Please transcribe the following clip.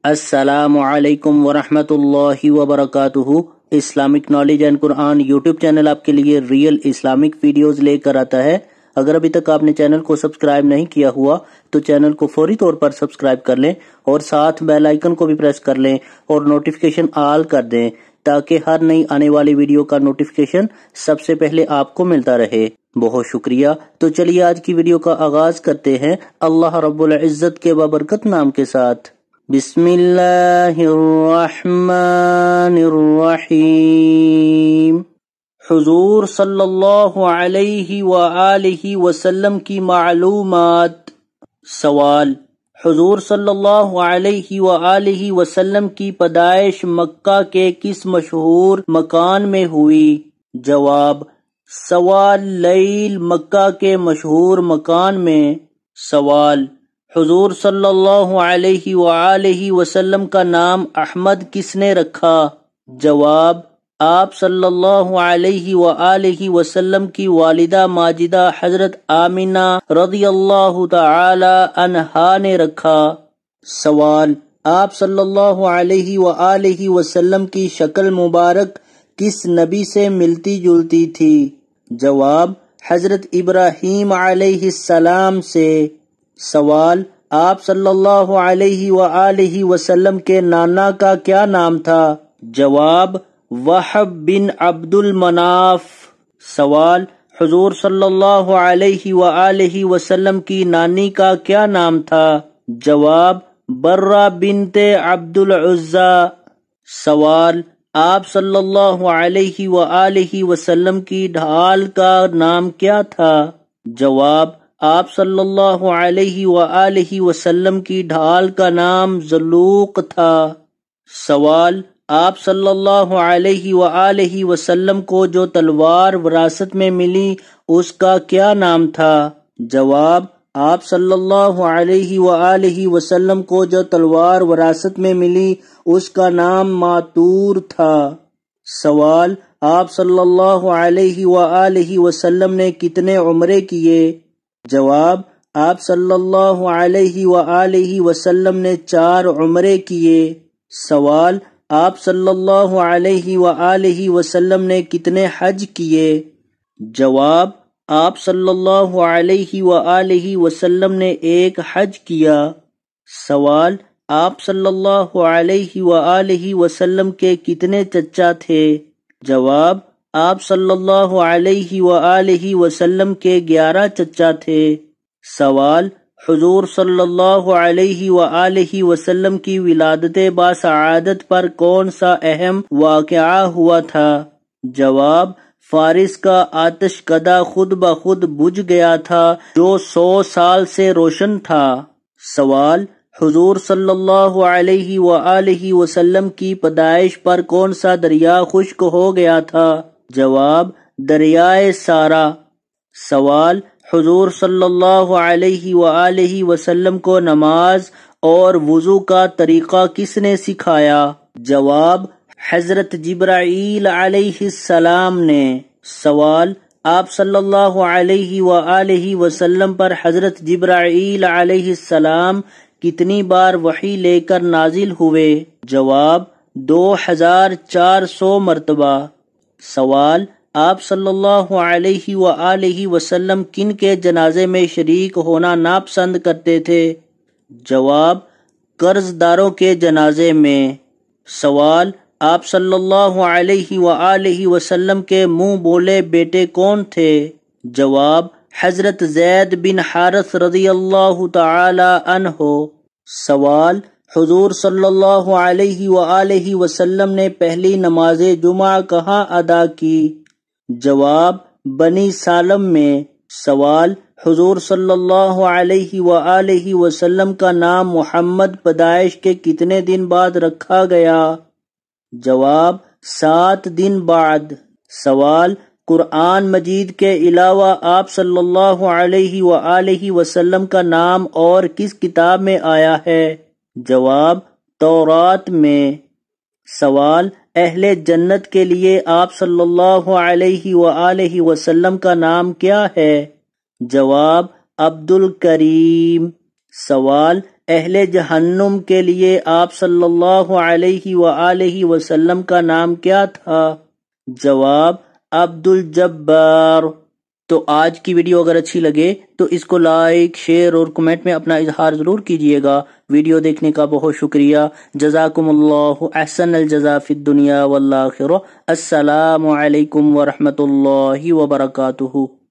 السلام علیکم ورحمۃ اللہ وبرکاتہ۔ Islamic knowledge and Quran YouTube channel آپ کے لیے ریئل اسلامک ویڈیوز لے کر آتا ہے۔ اگر ابھی تک آپ نے چینل کو سبسکرائب نہیں کیا ہوا تو چینل کو فوری طور پر سبسکرائب کر لیں اور ساتھ بیل آئیکن کو بھی پریس کر لیں اور نوٹیفیکیشن آل کر دیں تاکہ ہر نئی آنے والی ویڈیو کا نوٹیفیکیشن سب سے پہلے آپ کو ملتا رہے۔ بہت شکریہ۔ تو چلیے آج کی ویڈیو کا آغاز کرتے ہیں اللہ رب العزت کے بابرکت نام کے ساتھ۔ بسم اللہ الرحمن الرحیم۔ حضور صلی اللہ علیہ وآلہ وسلم کی معلومات۔ سوال: حضور صلی اللہ علیہ وآلہ وسلم کی پیدائش مکہ کے کس مشہور مکان میں ہوئی؟ جواب: سوال لیل مکہ کے مشہور مکان میں۔ سوال: حضور صلی اللہ علیہ وآلہ وسلم کا نام احمد کس نے رکھا؟ جواب: آپ صلی اللہ علیہ وآلہ وسلم کی والدہ ماجدہ حضرت آمنہ رضی اللہ تعالی عنہا نے رکھا۔ سوال: آپ صلی اللہ علیہ وآلہ وسلم کی شکل مبارک کس نبی سے ملتی جلتی تھی؟ جواب: حضرت ابراہیم علیہ السلام سے۔ سوال: آپ صلی اللہ علیہ وآلہ وسلم کے نانا کا کیا نام تھا؟ جواب: وہب بن عبد المناف۔ سوال: حضور صلی اللہ علیہ وآلہ وسلم کی نانی کا کیا نام تھا؟ جواب: برہ بنت عبد العزیٰ۔ سوال: آپ صلی اللہ علیہ وآلہ وسلم کی ڈھال کا نام کیا تھا؟ جواب: آپ صلی اللہ علیہ وآلہ وسلم کی ڈھال کا نام ذلوق تھا۔ سوال: آپ صلی اللہ علیہ وآلہ وسلم کو جو تلوار وراثت میں ملی اس کا کیا نام تھا؟ جواب: آپ صلی اللہ علیہ وآلہ وسلم کو جو تلوار وراثت میں ملی اس کا نام ماتور تھا۔ سوال: آپ صلی اللہ علیہ وآلہ وسلم نے کتنے عمرے کیے؟ جواب: آپ صلی اللہ علیہ وآلہ وسلم نے 4 عمرے کیے۔ سوال: آپ صلی اللہ علیہ وآلہ وسلم نے کتنے حج کیے؟ جواب: آپ صلی اللہ علیہ وآلہ وسلم نے 1 حج کیا۔ سوال: آپ صلی اللہ علیہ وآلہ وسلم کے کتنے چچا تھے؟ جواب: آپ صلی اللہ علیہ وآلہ وسلم کے 11 چچا تھے۔ سوال: حضور صلی اللہ علیہ وآلہ وسلم کی ولادت باسعادت پر کون سا اہم واقعہ ہوا تھا؟ جواب: فارس کا آتش کدہ خود بخود بجھ گیا تھا جو 100 سال سے روشن تھا۔ سوال: حضور صلی اللہ علیہ وآلہ وسلم کی پیدائش پر کون سا دریا خشک ہو گیا تھا؟ جواب: دریائے سارا۔ سوال: حضور صلی اللہ علیہ وآلہ وسلم کو نماز اور وضو کا طریقہ کس نے سکھایا؟ جواب: حضرت جبرائیل علیہ السلام نے۔ سوال: آپ صلی اللہ علیہ وآلہ وسلم پر حضرت جبرائیل علیہ السلام کتنی بار وحی لے کر نازل ہوئے؟ جواب: 2400 مرتبہ۔ سوال: آپ صلی اللہ علیہ وآلہ وسلم کن کے جنازے میں شریک ہونا ناپسند کرتے تھے؟ جواب: قرض داروں کے جنازے میں۔ سوال: آپ صلی اللہ علیہ وآلہ وسلم کے منہ بولے بیٹے کون تھے؟ جواب: حضرت زید بن حارث رضی اللہ تعالی عنہ۔ سوال: حضور صلی اللہ علیہ وآلہ وسلم نے پہلی نماز جمعہ کہاں ادا کی؟ جواب: بنی سالم میں۔ سوال: حضور صلی اللہ علیہ وآلہ وسلم کا نام محمد پیدائش کے کتنے دن بعد رکھا گیا؟ جواب: 7 دن بعد۔ سوال: قرآن مجید کے علاوہ آپ صلی اللہ علیہ وآلہ وسلم کا نام اور کس کتاب میں آیا ہے؟ جواب: تورات میں۔ سوال: اہل جنت کے لیے آپ صلی اللہ علیہ وآلہ وسلم کا نام کیا ہے؟ جواب: عبد الکریم۔ سوال: اہل جہنم کے لیے آپ صلی اللہ علیہ وآلہ وسلم کا نام کیا تھا؟ جواب عبد الجبار۔ تو آج کی ویڈیو اگر اچھی لگے تو اس کو لائک، شیئر اور کمنٹ میں اپنا اظہار ضرور کیجئے گا۔ ویڈیو دیکھنے کا بہت شکریہ۔ جزاکم اللہ احسن الجزاء فی الدنیا والآخرہ۔ السلام علیکم ورحمۃ اللہ وبرکاتہ۔